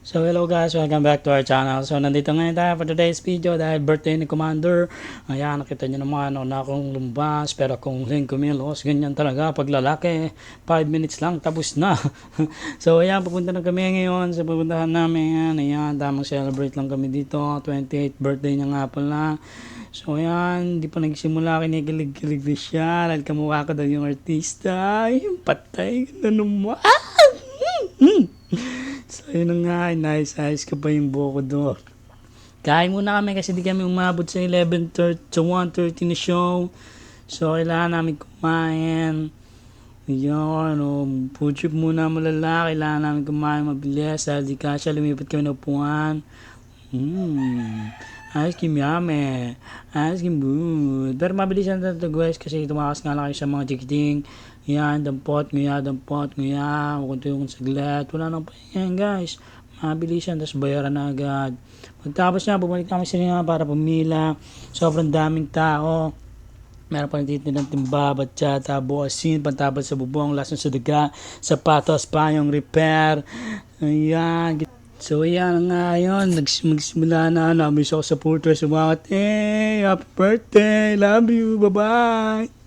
So hello guys, welcome back to our channel. So nandito ngayon tayo for today's video dahil birthday ni Commander. Ayan, nakita nyo naman, na akong lumbas, pero kung huling kumilos, ganyan talaga pag lalaki, 5 minutes lang, tapos na. So ayan, pupunta na kami ngayon sa pupuntahan namin. Ayan, tamang celebrate lang kami dito, 28th birthday niya nga pala. So ayan, di pa nagsimula, kinikilig-kilig na siya, dahil kamukha ko daw yung artista. Ay, yung patay, ganda naman. So yun na nga, nice ka pa yung buko doon. Kain muna kami kasi di kami umabot sa 11:30 to 1:30 na show. So kailangan namin kumain. Yun, food trip muna malala. Kailangan namin kumain mabilis dahil di kasya, lumipat kami ng upuan. Ice cream yummy. Ice cream good. Pero mabilis lang ito guys kasi tumakas nga lang kayo sa mga tikiting. Yan, dampot, nguya. Huwag yung saglit. Wala nang pahingan guys. Mabilis yan, tapos bayaran na agad. Pagtapos niya, bumalik kami sa nga para pumila. Sobrang daming tao. Meron pa nagtitinda ng timba, batsata, buwasin, pantabal sa bubong, lason sa daga, sapatos, payong repair. Ayan. So ayan nga yun, magsimula na, namiss ako sa portrait, sumakot, hey, happy birthday, love you, bye-bye.